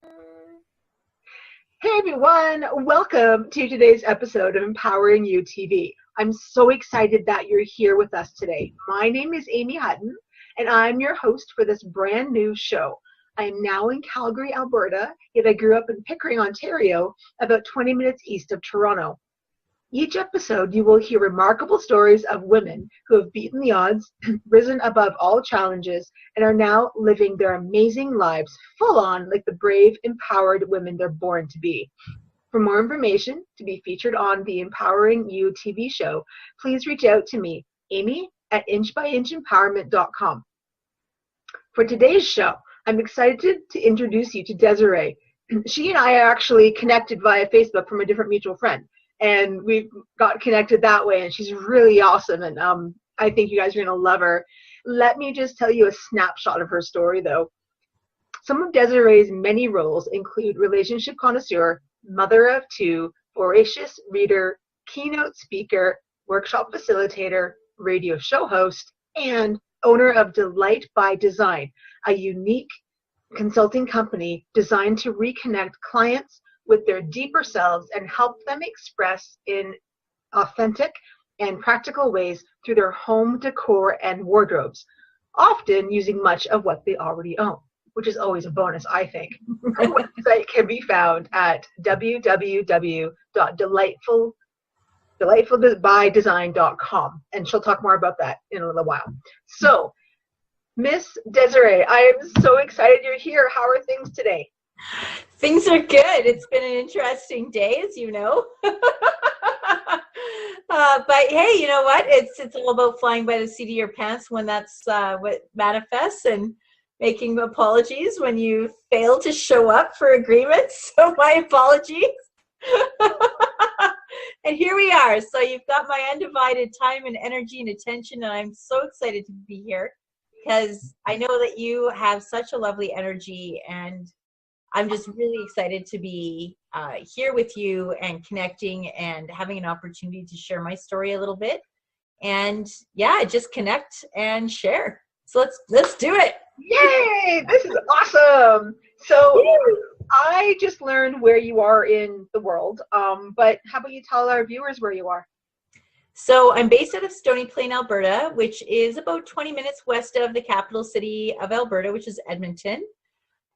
Hey everyone, welcome to today's episode of Empowering You TV. I'm so excited that you're here with us today. My name is Amy Hutton, and I'm your host for this brand new show. I am now in Calgary, Alberta, yet I grew up in Pickering, Ontario, about 20 minutes east of Toronto. Each episode, you will hear remarkable stories of women who have beaten the odds, risen above all challenges, and are now living their amazing lives full on like the brave, empowered women they're born to be. For more information to be featured on the Empowering You TV show, please reach out to me, Amy, at inchbyinchempowerment.com. For today's show, I'm excited to introduce you to Desiree. She and I are actually connected via Facebook from a different mutual friend. And we got connected that way, and she's really awesome, and I think you guys are going to love her. Let me just tell you a snapshot of her story, though. Some of Desiree's many roles include relationship connoisseur, mother of two, voracious reader, keynote speaker, workshop facilitator, radio show host, and owner of Delight by Design, a unique consulting company designed to reconnect clients with their deeper selves and help them express in authentic and practical ways through their home decor and wardrobes, often using much of what they already own, which is always a bonus, I think. Her website can be found at www.delightfulbydesign.com, and she'll talk more about that in a little while. So, Miss Desiree, I am so excited you're here. How are things today? Things are good. It's been an interesting day, as you know. But hey, you know what? It's all about flying by the seat of your pants when that's what manifests, and making apologies when you fail to show up for agreements. So my apologies. And here we are. So you've got my undivided time and energy and attention, and I'm so excited to be here because I know that you have such a lovely energy, and I'm just really excited to be here with you and connecting and having an opportunity to share my story a little bit. And yeah, just connect and share. So let's do it. Yay! This is awesome. So I just learned where you are in the world, but how about you tell our viewers where you are? So I'm based out of Stony Plain, Alberta, which is about 20 minutes west of the capital city of Alberta, which is Edmonton.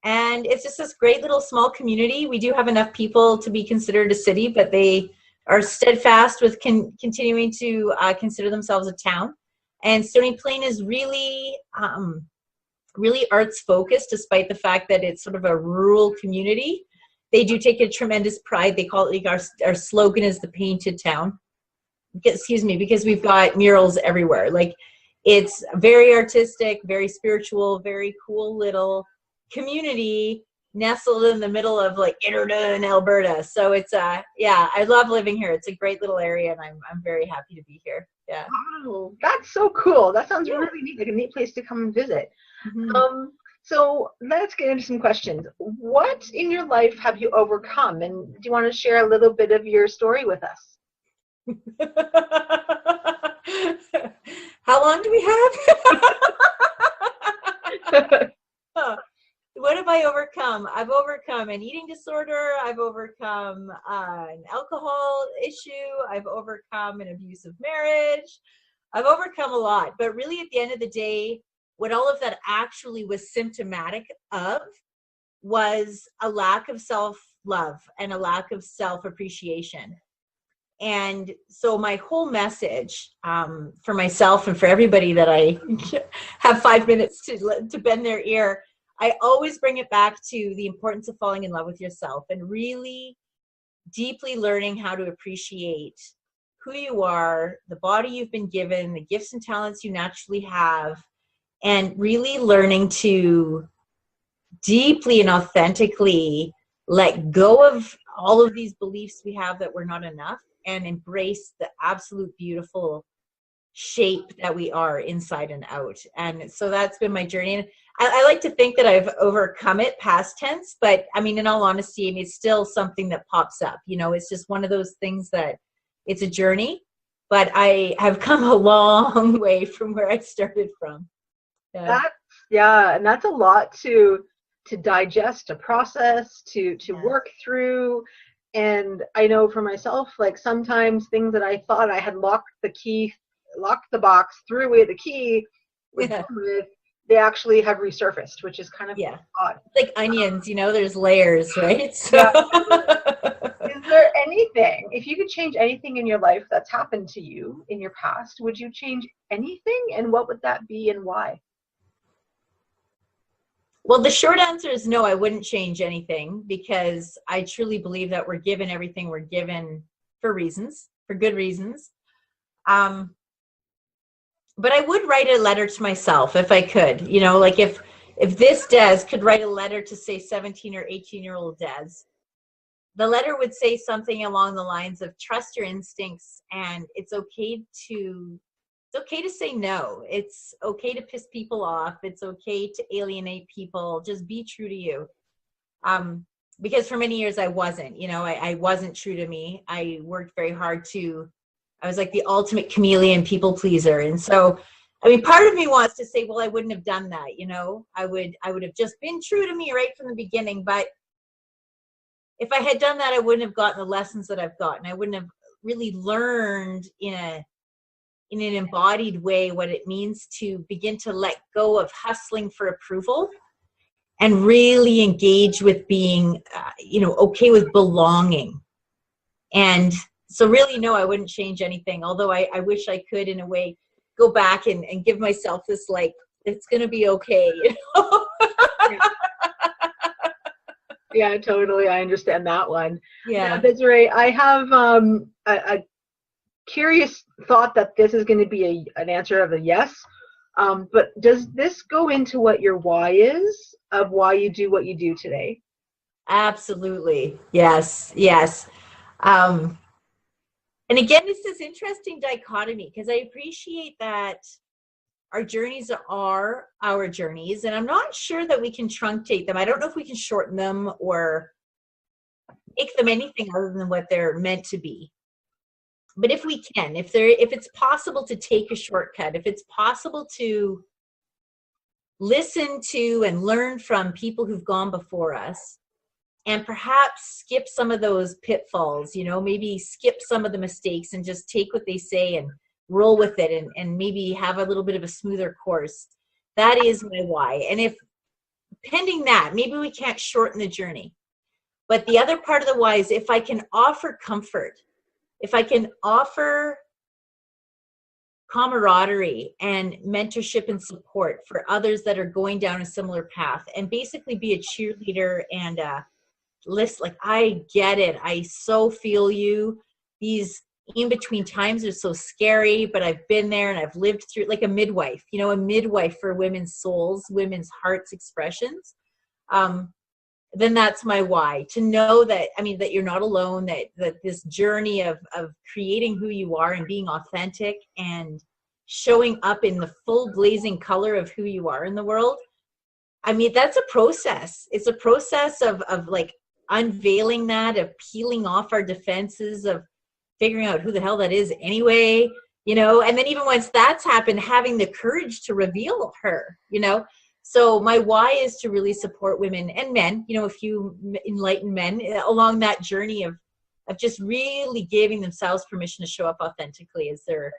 And it's just this great little small community. We do have enough people to be considered a city, but they are steadfast with continuing to consider themselves a town. And Stony Plain is really, really arts focused, despite the fact that it's sort of a rural community. They do take a tremendous pride. They call it, like, our slogan is the painted town. Excuse me, because we've got murals everywhere. Like, it's very artistic, very spiritual, very cool little community nestled in the middle of like Innerda and Alberta. So it's yeah, I love living here. It's a great little area, and I'm very happy to be here. Yeah. Wow, that's so cool. That sounds really neat, like a neat place to come and visit. Mm-hmm. So let's get into some questions. What in your life have you overcome, and do you want to share a little bit of your story with us? How long do we have? What have I overcome? I've overcome an eating disorder. I've overcome an alcohol issue. I've overcome an abusive marriage. I've overcome a lot. But really, at the end of the day, what all of that actually was symptomatic of was a lack of self-love and a lack of self-appreciation. And so my whole message for myself and for everybody that I have 5 minutes to bend their ear, I always bring it back to the importance of falling in love with yourself and really deeply learning how to appreciate who you are, the body you've been given, the gifts and talents you naturally have, and really learning to deeply and authentically let go of all of these beliefs we have that we're not enough, and embrace the absolute beautiful shape that we are inside and out. And so that's been my journey. And I like to think that I've overcome it past tense, but I mean, in all honesty, I mean, it's still something that pops up. You know, it's just one of those things that it's a journey, but I have come a long way from where I started from. Yeah. And that's a lot to digest, to process, to work through. And I know for myself, like sometimes things that I thought I had locked the box, threw away the key, was done with, they actually have resurfaced, which is kind of odd. Like onions, there's layers, right? So. Yeah. Is there anything, if you could change anything in your life that's happened to you in your past, would you change anything? And what would that be and why? Well, the short answer is no, I wouldn't change anything, because I truly believe that we're given everything we're given for reasons, for good reasons. But I would write a letter to myself if I could, like if this Des could write a letter to, say, 17 or 18-year-old Des, the letter would say something along the lines of trust your instincts, and it's okay to say no. It's okay to piss people off. It's okay to alienate people. Just be true to you. Because for many years I wasn't, I wasn't true to me. I worked very hard I was like the ultimate chameleon people pleaser. And so, part of me wants to say, well, I wouldn't have done that. I would have just been true to me right from the beginning. But if I had done that, I wouldn't have gotten the lessons that I've gotten. I wouldn't have really learned in an embodied way what it means to begin to let go of hustling for approval and really engage with being, okay with belonging. And so really, no, I wouldn't change anything. Although I wish I could, in a way, go back and give myself this, like, it's going to be okay. Yeah, totally. I understand that one. Yeah. Now, Desiree, I have a curious thought that this is going to be an answer of a yes. But does this go into what your why is, of why you do what you do today? Absolutely. Yes. And again, it's this interesting dichotomy, because I appreciate that our journeys are our journeys, and I'm not sure that we can truncate them. I don't know if we can shorten them or make them anything other than what they're meant to be. But if we can, if it's possible to take a shortcut, if it's possible to listen to and learn from people who've gone before us, and perhaps skip some of those pitfalls, maybe skip some of the mistakes and just take what they say and roll with it, and maybe have a little bit of a smoother course. That is my why. And if pending that, maybe we can't shorten the journey. But the other part of the why is if I can offer comfort, if I can offer camaraderie and mentorship and support for others that are going down a similar path, and basically be a cheerleader and list, like, I get it, I so feel you, these in between times are so scary, but I've been there and I've lived through, like a midwife for women's souls, women's hearts expressions. Then that's my why, to know that, that you're not alone, that this journey of creating who you are and being authentic and showing up in the full blazing color of who you are in the world. That's a process. It's a process of like unveiling that, of peeling off our defenses, of figuring out who the hell that is anyway, and then even once that's happened, having the courage to reveal her, So my why is to really support women and men, a few enlightened men along that journey of just really giving themselves permission to show up authentically as their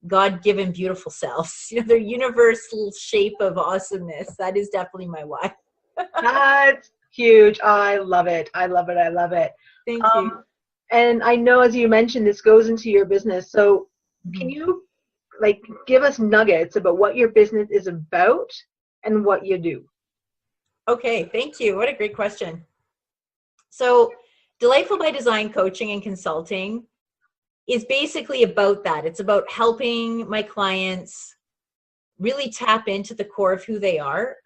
God-given beautiful selves, their universal shape of awesomeness. That is definitely my why. That's huge. I love it. I love it. I love it. Thank you. And I know, as you mentioned, this goes into your business. So can you give us nuggets about what your business is about and what you do? Okay, thank you. What a great question. So Delightful by Design coaching and consulting is basically about that. It's about helping my clients really tap into the core of who they are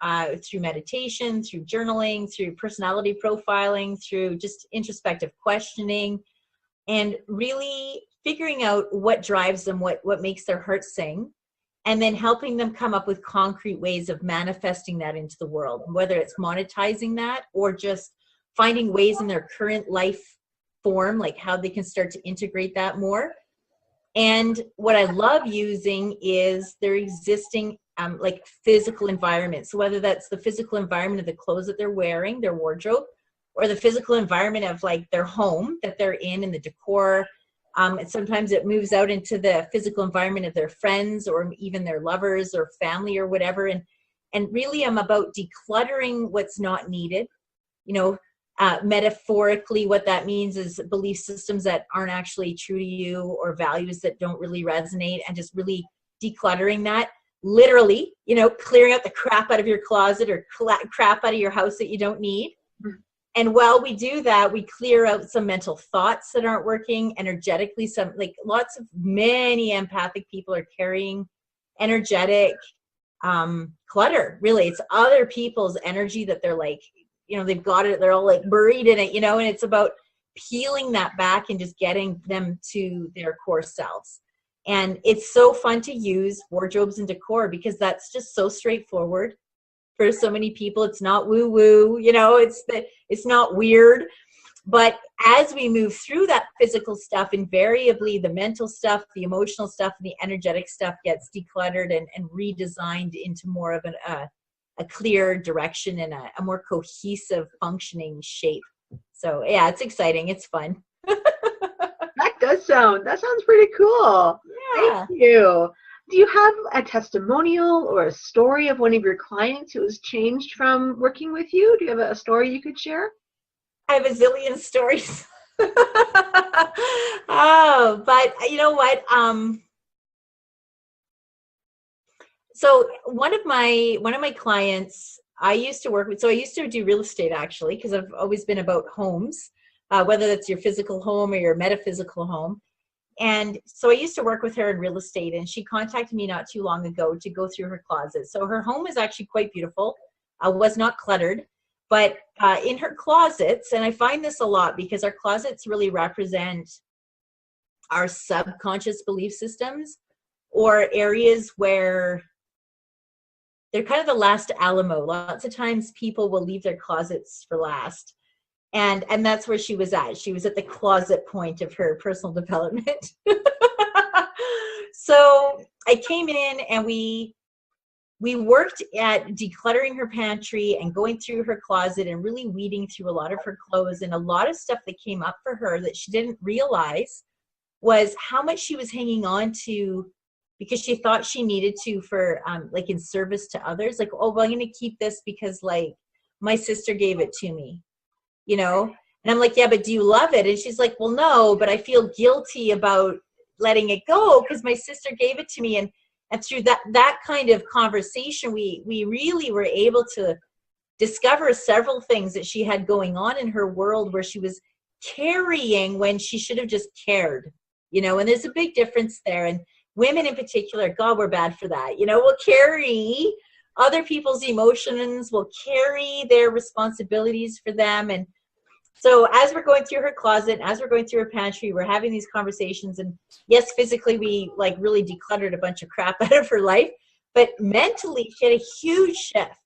through meditation, through journaling, through personality profiling, through just introspective questioning, and really figuring out what drives them, what makes their heart sing, and then helping them come up with concrete ways of manifesting that into the world, whether it's monetizing that or just finding ways in their current life form, like how they can start to integrate that more. And what I love using is their existing like physical environment. So whether that's the physical environment of the clothes that they're wearing, their wardrobe, or the physical environment of like their home that they're in the decor. And sometimes it moves out into the physical environment of their friends or even their lovers or family or whatever. And really I'm about decluttering what's not needed. You know, metaphorically, what that means is belief systems that aren't actually true to you or values that don't really resonate, and just really decluttering that. Literally, you know, clearing out the crap out of your closet or crap out of your house that you don't need. And while we do that, we clear out some mental thoughts that aren't working energetically. Some, like, many empathic people are carrying energetic clutter. Really, it's other people's energy that they're like, you know, they've got it, they're all like buried in it, you know, and it's about peeling that back and just getting them to their core selves. And it's so fun to use wardrobes and decor because that's just so straightforward for so many people. It's not woo woo, you know, it's not weird. But as we move through that physical stuff, invariably the mental stuff, the emotional stuff, and the energetic stuff gets decluttered and redesigned into more of a clear direction and a more cohesive functioning shape. So yeah, it's exciting. It's fun. That sounds pretty cool. Yeah. Thank you. Do you have a testimonial or a story of one of your clients who has changed from working with you? Do you have a story you could share? I have a zillion stories. Oh, but you know what? So one of my clients I used to work with, so I used to do real estate actually, because I've always been about homes, whether that's your physical home or your metaphysical home. And so I used to work with her in real estate, and she contacted me not too long ago to go through her closet. So her home is actually quite beautiful, was not cluttered, but in her closets, and I find this a lot because our closets really represent our subconscious belief systems, or areas where they're kind of the last Alamo. Lots of times people will leave their closets for last. And that's where she was at. She was at the closet point of her personal development. So I came in and we worked at decluttering her pantry and going through her closet and really weeding through a lot of her clothes. And a lot of stuff that came up for her that she didn't realize was how much she was hanging on to because she thought she needed to for like in service to others. Like, oh, well, I'm going to keep this because like my sister gave it to me, you know? And I'm like, yeah, but do you love it? And she's like, well, no, but I feel guilty about letting it go because my sister gave it to me. And through that kind of conversation, we really were able to discover several things that she had going on in her world where she was carrying when she should have just cared, you know? And there's a big difference there. And women in particular, God, we're bad for that. You know, we'll carry other people's emotions, we'll carry their responsibilities for them. And so as we're going through her closet, as we're going through her pantry, we're having these conversations. And yes, physically, we like really decluttered a bunch of crap out of her life. But mentally, she had a huge shift,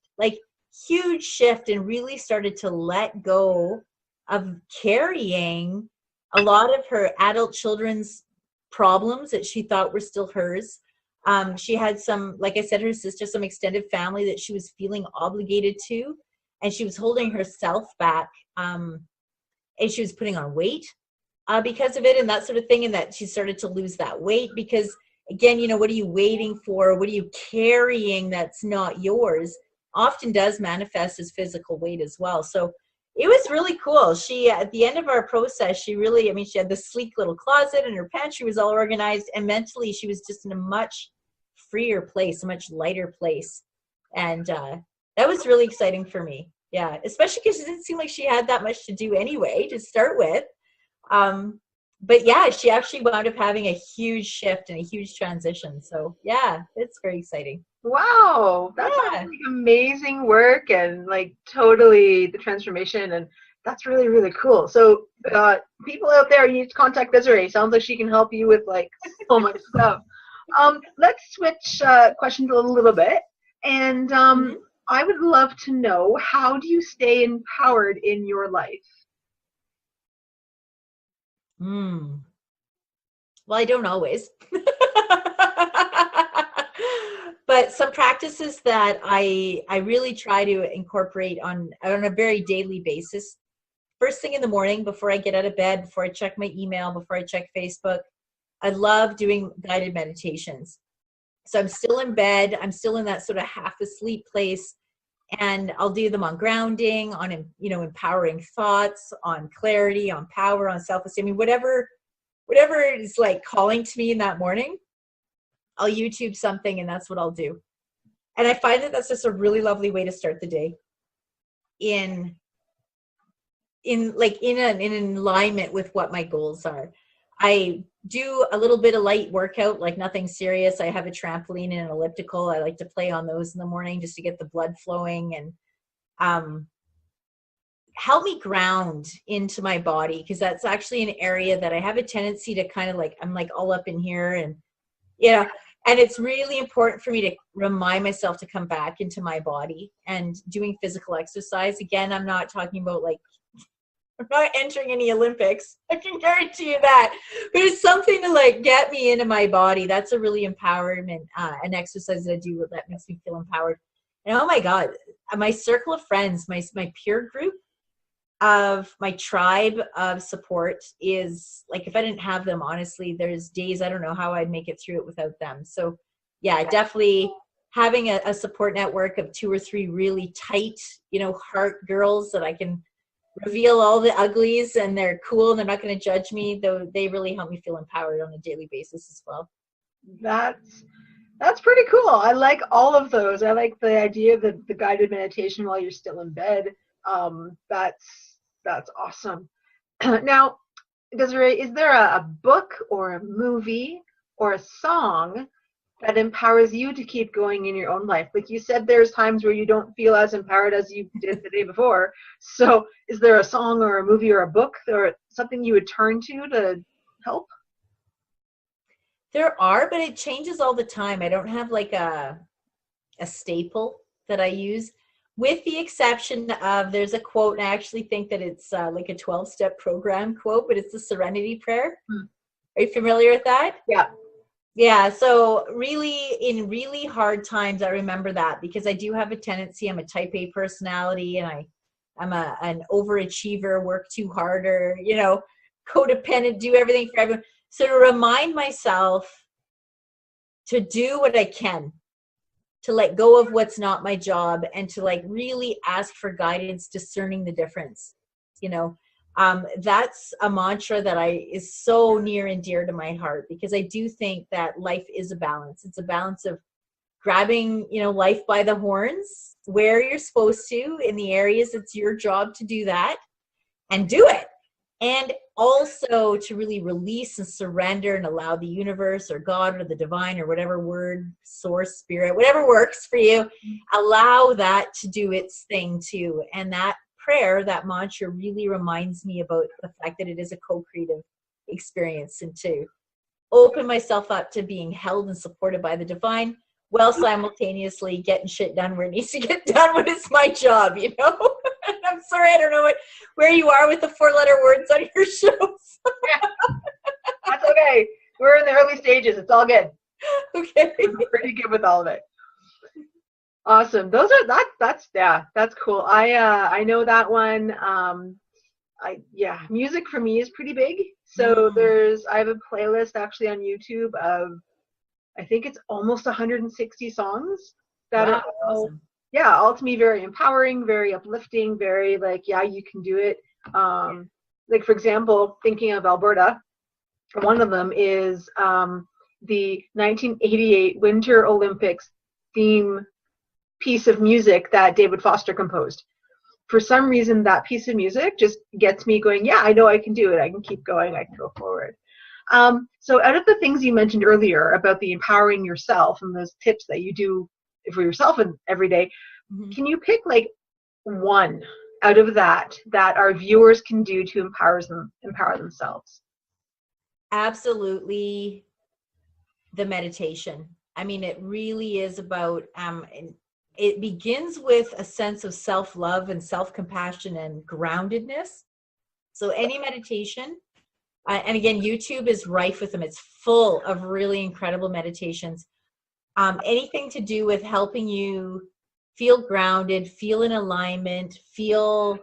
and really started to let go of carrying a lot of her adult children's problems that she thought were still hers. She had some, like I said, her sister, some extended family that she was feeling obligated to, and she was holding herself back. And she was putting on weight because of it and that sort of thing, and that she started to lose that weight because, again, you know, what are you waiting for? What are you carrying that's not yours? Often does manifest as physical weight as well. So it was really cool. She, at the end of our process, she really, I mean, she had this sleek little closet and her pantry was all organized, and mentally she was just in a much freer place, a much lighter place. And that was really exciting for me. Yeah, especially because it didn't seem like she had that much to do anyway to start with. But yeah, she actually wound up having a huge shift and a huge transition. So yeah, it's very exciting. Wow, that's like amazing work and like totally the transformation, and that's really, really cool. So people out there, you need to contact Desiree. Sounds like she can help you with like so much stuff. Let's switch questions a little bit, and I would love to know, how do you stay empowered in your life? Well, I don't always. But But some practices that I really try to incorporate on a very daily basis. First thing in the morning, before I get out of bed, before I check my email, before I check Facebook, I love doing guided meditations. So I'm still in bed, I'm still in that sort of half asleep place, and I'll do them on grounding, on, you know, empowering thoughts, on clarity, on power, on self-esteem. I mean, whatever is like calling to me in that morning, I'll YouTube something and that's what I'll do. And I find that that's just a really lovely way to start the day in alignment with what my goals are. I do a little bit of light workout, like nothing serious. I have a trampoline and an elliptical. I like to play on those in the morning just to get the blood flowing and help me ground into my body, because that's actually an area that I have a tendency to kind of like, I'm like all up in here, and yeah. And it's really important for me to remind myself to come back into my body and doing physical exercise. Again, I'm not talking about like, I'm not entering any Olympics. I can guarantee you that. But it's something to like get me into my body. That's a really empowerment, an exercise that I do that makes me feel empowered. And oh my God, my circle of friends, my peer group of my tribe of support is like, if I didn't have them, honestly, there's days I don't know how I'd make it through it without them. So yeah, definitely having a support network of 2 or 3 really tight, you know, heart girls that I can reveal all the uglies and they're cool and they're not going to judge me, though they really help me feel empowered on a daily basis as well. That's pretty cool. I like all of those. I like the idea of the guided meditation while you're still in bed. That's awesome. Now, Desiree, is there a book or a movie or a song that empowers you to keep going in your own life? Like you said, there's times where you don't feel as empowered as you did the day before. So is there a song or a movie or a book or something you would turn to help? There are, but it changes all the time. I don't have like a staple that I use, with the exception of, there's a quote, and I actually think that it's like a 12-step program quote, but it's the Serenity Prayer. Are you familiar with that? Yeah. Yeah, so really, in really hard times, I remember that, because I do have a tendency, I'm a type A personality, and I'm an overachiever, work too harder, you know, codependent, do everything for everyone. So to remind myself to do what I can, to let go of what's not my job, and to like really ask for guidance, discerning the difference, you know. That's a mantra that is so near and dear to my heart, because I do think that life is a balance. It's a balance of grabbing, you know, life by the horns where you're supposed to, in the areas it's your job to do that, and do it. And also to really release and surrender and allow the universe or God or the divine or whatever word, source, spirit, whatever works for you, allow that to do its thing too. And that prayer, that mantra, really reminds me about the fact that it is a co-creative experience, and to open myself up to being held and supported by the divine, while simultaneously getting shit done where it needs to get done when it's my job, you know. I'm sorry, I don't know where you are with the 4-letter words on your shows. That's okay. We're in the early stages. It's all good. Okay. I'm pretty good with all of it. Awesome. That's cool. I know that one. Music for me is pretty big. So I have a playlist actually on YouTube of, I think it's almost 160 songs that are all, awesome. All to me very empowering, very uplifting, very like, yeah, you can do it. Like for example, thinking of Alberta, one of them is the 1988 Winter Olympics theme piece of music that David Foster composed. For some reason, that piece of music just gets me going, yeah, I know I can do it. I can keep going. I can go forward. So out of the things you mentioned earlier about the empowering yourself and those tips that you do for yourself every day, can you pick like one out of that our viewers can do to empower themselves? Absolutely. The meditation. I mean, it really is about, it begins with a sense of self-love and self-compassion and groundedness. So any meditation, and again, YouTube is rife with them. It's full of really incredible meditations. anything to do with helping you feel grounded, feel in alignment, feel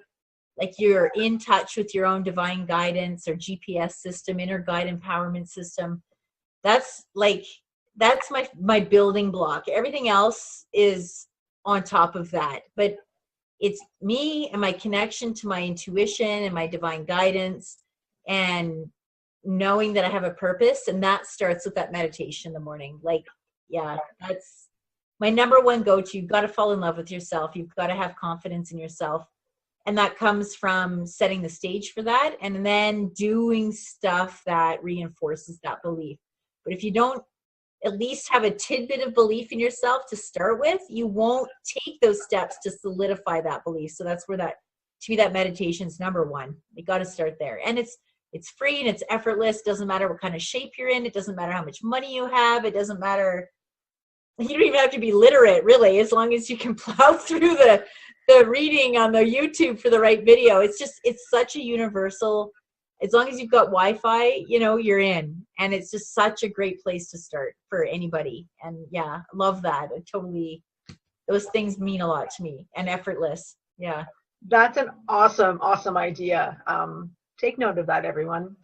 like you're in touch with your own divine guidance or GPS system, inner guide empowerment system. That's my building block. Everything else is on top of that. But it's me and my connection to my intuition and my divine guidance, and knowing that I have a purpose. And that starts with that meditation in the morning. Like, yeah, that's my number one go-to. You've got to fall in love with yourself. You've got to have confidence in yourself. And that comes from setting the stage for that, and then doing stuff that reinforces that belief. But if you don't at least have a tidbit of belief in yourself to start with, you won't take those steps to solidify that belief. So that's where that, to me, that meditation is number one. You got to start there. And it's free and it's effortless. Doesn't matter what kind of shape you're in. It doesn't matter how much money you have. It doesn't matter. You don't even have to be literate, really, as long as you can plow through the reading on the YouTube for the right video. It's such a universal, as long as you've got Wi-Fi, you're in. And it's just such a great place to start for anybody. And yeah, love that. Those things mean a lot to me, and effortless. Yeah. That's an awesome idea. Take note of that, everyone.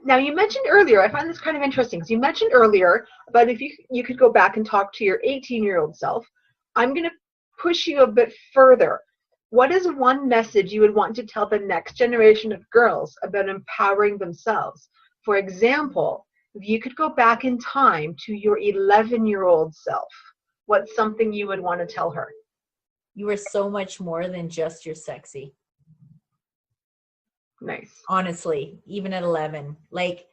Now, you mentioned earlier, I find this kind of interesting, because you mentioned earlier about if you could go back and talk to your 18-year-old self. I'm going to push you a bit further. What is one message you would want to tell the next generation of girls about empowering themselves? For example, if you could go back in time to your 11-year-old self, what's something you would want to tell her? You are so much more than just your sexy. Nice. Honestly, even at 11, like,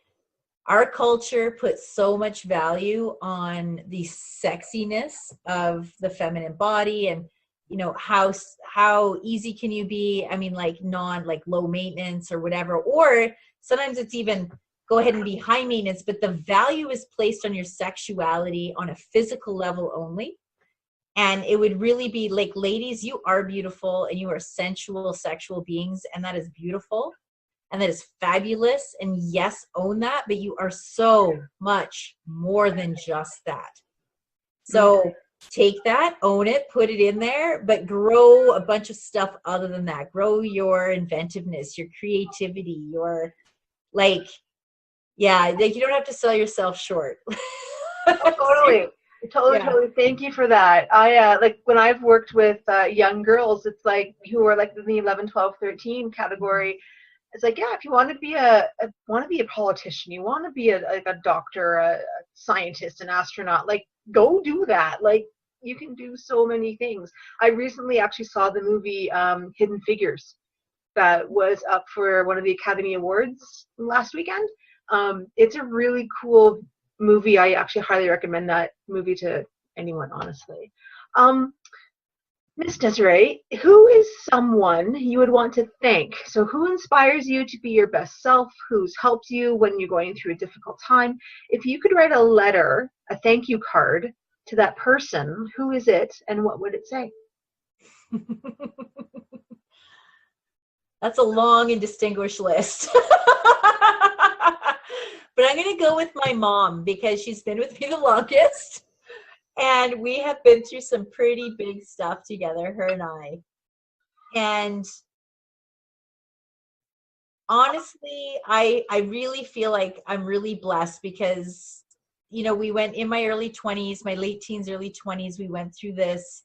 our culture puts so much value on the sexiness of the feminine body, and how easy can you be? I mean, like low maintenance or whatever, or sometimes it's even go ahead and be high maintenance, but the value is placed on your sexuality on a physical level only. And it would really be like, ladies, you are beautiful and you are sensual, sexual beings, and that is beautiful. And that is fabulous. And yes, own that, but you are so much more than just that. So take that, own it, put it in there, but grow a bunch of stuff other than that. Grow your inventiveness, your creativity, your you don't have to sell yourself short. Totally. Thank you for that. I when I've worked with young girls, it's like who are like in the 11, 12, 13 category. It's like, yeah, if you want to be a politician, you want to be a doctor, a scientist, an astronaut, like, go do that. Like, you can do so many things. I recently actually saw the movie Hidden Figures that was up for one of the Academy Awards last weekend. It's a really cool movie. I actually highly recommend that movie to anyone, honestly. Miss Desiree, who is someone you would want to thank? So who inspires you to be your best self? Who's helped you when you're going through a difficult time? If you could write a letter, a thank you card to that person, who is it and what would it say? That's a long and distinguished list. But I'm going to go with my mom, because she's been with me the longest. And we have been through some pretty big stuff together, her and I. And honestly, I really feel like I'm really blessed, because, we went in my early 20s, my late teens, early 20s, we went through this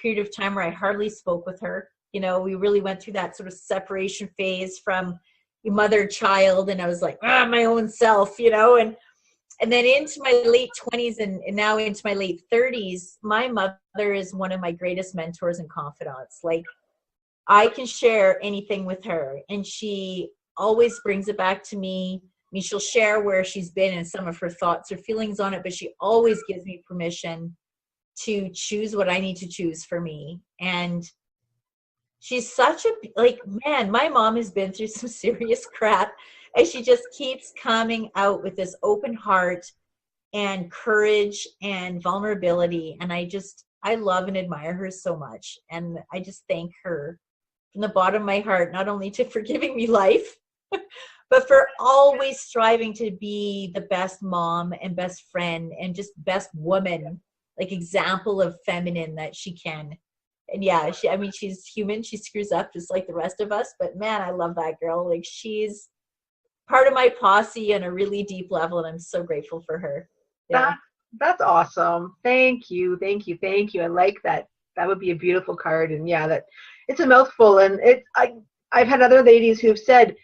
period of time where I hardly spoke with her. We really went through that sort of separation phase from mother-child, and I was like, my own self, and then into my late 20s and now into my late 30s, my mother is one of my greatest mentors and confidants. Like, I can share anything with her, and she always brings it back to me. I mean, she'll share where she's been and some of her thoughts or feelings on it, but she always gives me permission to choose what I need to choose for me. And she's such man, my mom has been through some serious crap, and she just keeps coming out with this open heart and courage and vulnerability. And I love and admire her so much. And I just thank her from the bottom of my heart, not only to for giving me life, but for always striving to be the best mom and best friend and just best woman, like example of feminine that she can. And yeah, I mean, she's human. She screws up just like the rest of us, but man, I love that girl. Like, she's part of my posse on a really deep level, and I'm so grateful for her. Yeah. That's awesome. Thank you. Thank you. Thank you. I like that. That would be a beautiful card. And yeah, that it's a mouthful. And I've had other ladies who've said,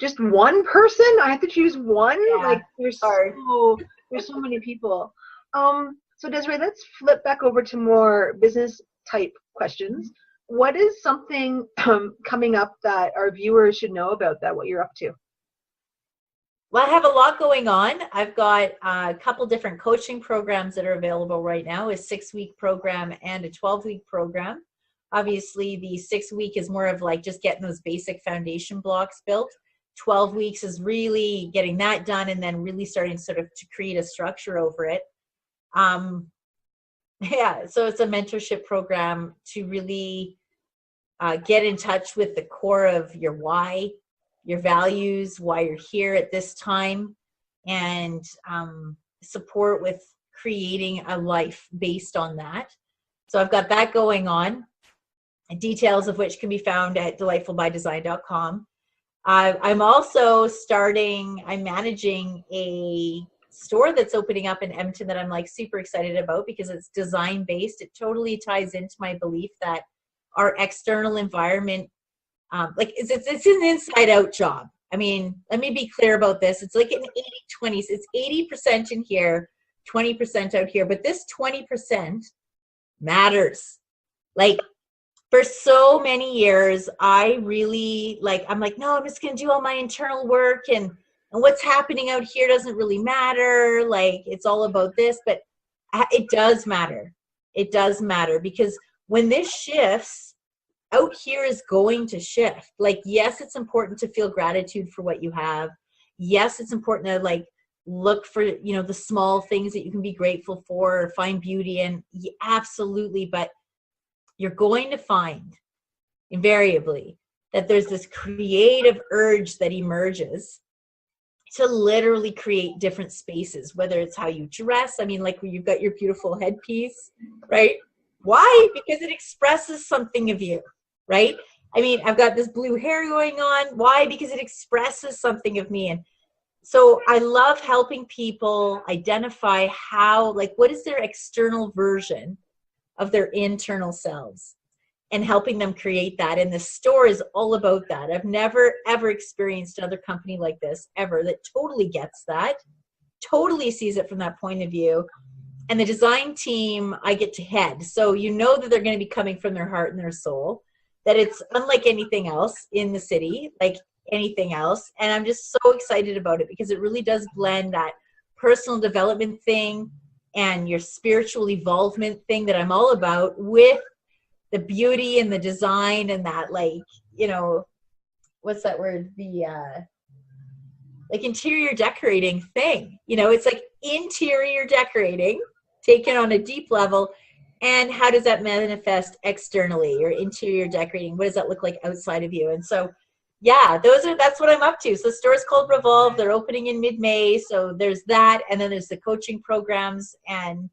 just one person? I have to choose one? Yeah, like there's so many people. So Desiree, let's flip back over to more business type questions. What is something coming up that our viewers should know about that, what you're up to? Well, I have a lot going on. I've got a couple different coaching programs that are available right now, a 6-week program and a 12-week program. Obviously, the 6-week is more of like just getting those basic foundation blocks built. 12 weeks is really getting that done and then really starting sort of to create a structure over it. Yeah, so it's a mentorship program to really get in touch with the core of your why, your values, why you're here at this time, and support with creating a life based on that. So I've got that going on, details of which can be found at delightfulbydesign.com. I'm also I'm managing a store that's opening up in Edmonton that I'm like super excited about because it's design based. It totally ties into my belief that our external environment, like it's an inside out job. I mean, let me be clear about this. It's like an 80-20. It's 80% in here, 20% out here. But this 20% matters. Like, for so many years, I really I'm like, no, I'm just going to do all my internal work and what's happening out here doesn't really matter. Like, it's all about this, but it does matter. It does matter because when this shifts, out here is going to shift. Like, yes, it's important to feel gratitude for what you have. Yes, it's important to like look for, the small things that you can be grateful for or find beauty in. Absolutely. But you're going to find invariably that there's this creative urge that emerges to literally create different spaces, whether it's how you dress. I mean, like you've got your beautiful headpiece, right? Why? Because it expresses something of you, right? I mean, I've got this blue hair going on. Why? Because it expresses something of me. And so I love helping people identify what is their external version of their internal selves and helping them create that. And the store is all about that. I've never, ever experienced another company like this ever that totally gets that, totally sees it from that point of view. And the design team I get to head. So that they're going to be coming from their heart and their soul, that it's unlike anything else in the city, like anything else. And I'm just so excited about it because it really does blend that personal development thing and your spiritual evolvement thing that I'm all about with the beauty and the design and that what's that word? The like interior decorating thing. It's like interior decorating taken on a deep level. And how does that manifest externally or interior decorating? What does that look like outside of you? And so, yeah, that's what I'm up to. So the store is called Revolve. They're opening in mid-May. So there's that. And then there's the coaching programs. And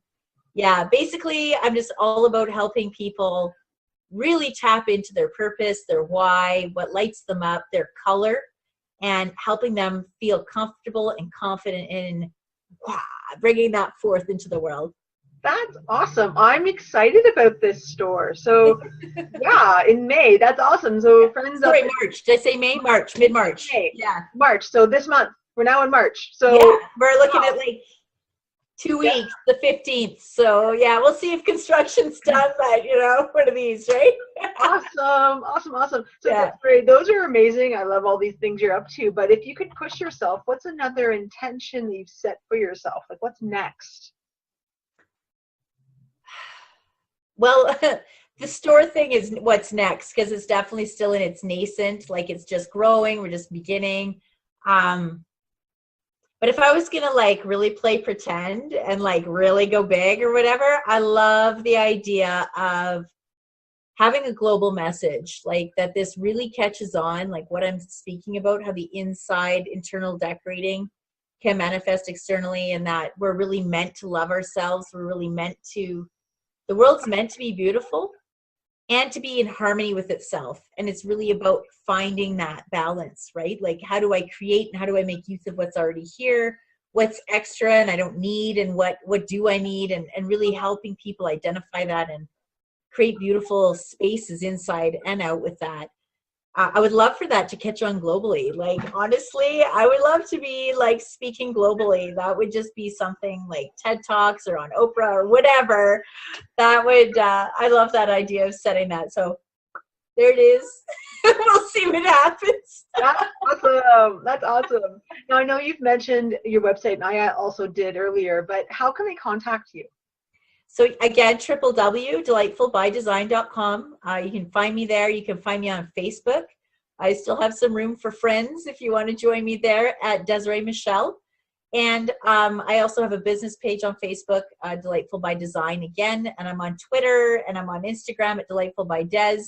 yeah, basically I'm just all about helping people really tap into their purpose, their why, what lights them up, their color, and helping them feel comfortable and confident in bringing that forth into the world. That's awesome. I'm excited about this store. So yeah, in May. That's awesome. So friends, sorry, March. Did I say May? March, mid-March. May. Yeah. March. So this month. We're now in March. So yeah, we're looking at like 2 weeks, the 15th. So yeah, we'll see if construction's done, but one of these, right? Awesome. So yeah. Those are amazing. I love all these things you're up to. But if you could push yourself, what's another intention that you've set for yourself? Like, what's next? Well, the store thing is what's next because it's definitely still in its nascent, like it's just growing. We're just beginning. But if I was going to really play pretend and really go big or whatever, I love the idea of having a global message, like that this really catches on, like what I'm speaking about, how the inside internal decorating can manifest externally, and that we're really meant to love ourselves. We're really meant to, the world's meant to be beautiful and to be in harmony with itself. And it's really about finding that balance, right? Like, how do I create and how do I make use of what's already here? What's extra and I don't need, and what do I need? And really helping people identify that and create beautiful spaces inside and out with that. I would love for that to catch on globally. Like, honestly, I would love to be like speaking globally. That would just be something like TED Talks or on Oprah or whatever. That would, I love that idea of setting that. So there it is. We'll see what happens. That's awesome. That's awesome. Now, I know you've mentioned your website, and I also did earlier, but how can they contact you? So again, www.delightfulbydesign.com. You can find me there. You can find me on Facebook. I still have some room for friends if you want to join me there at Desiree Michelle. And I also have a business page on Facebook, Delightful by Design again. And I'm on Twitter and I'm on Instagram at Delightful by Des.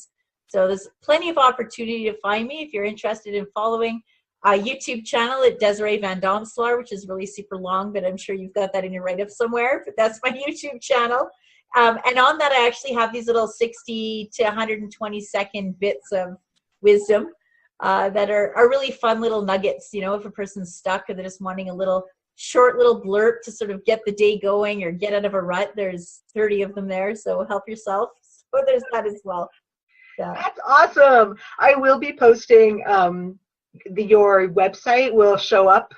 So there's plenty of opportunity to find me if you're interested in following. YouTube channel at Desiree Van Domslaar, which is really super long, but I'm sure you've got that in your write-up somewhere, but that's my YouTube channel. And on that, I actually have these little 60 to 120 second bits of wisdom that are really fun little nuggets. You know, if a person's stuck or they're just wanting a little short little blurb to sort of get the day going or get out of a rut, there's 30 of them there, so help yourself. So there's that as well. Yeah. That's awesome. I will be posting your website will show up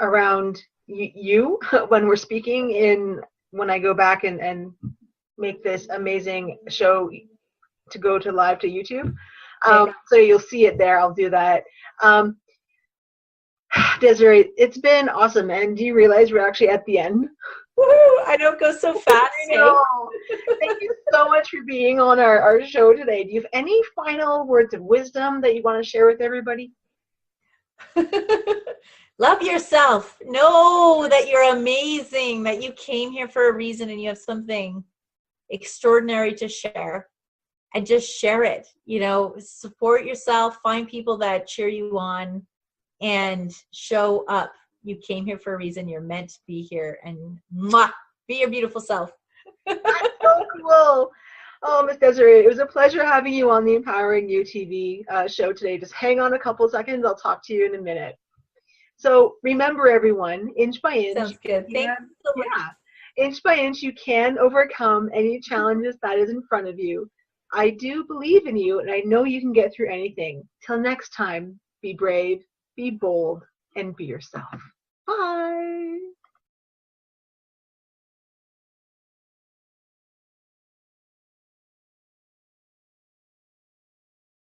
around you when we're speaking when I go back and make this amazing show to go to live to YouTube. So you'll see it there. I'll do that. Desiree, it's been awesome. And do you realize we're actually at the end? Woo-hoo, I know it goes so fast. I know. Thank you so much for being on our show today. Do you have any final words of wisdom that you want to share with everybody? Love yourself. Know that you're amazing, that you came here for a reason and you have something extraordinary to share, and just share it. You know, support yourself, find people that cheer you on, and show up. You came here for a reason. You're meant to be here, and be your beautiful self. That's so cool. Oh, Miss Desiree, it was a pleasure having you on the Empowering You TV show today. Just hang on a couple seconds. I'll talk to you in a minute. So remember, everyone, inch by inch. Sounds good. Thank you so much. Yeah, inch by inch, you can overcome any challenges that is in front of you. I do believe in you, and I know you can get through anything. Till next time, be brave, be bold, and be yourself. Bye.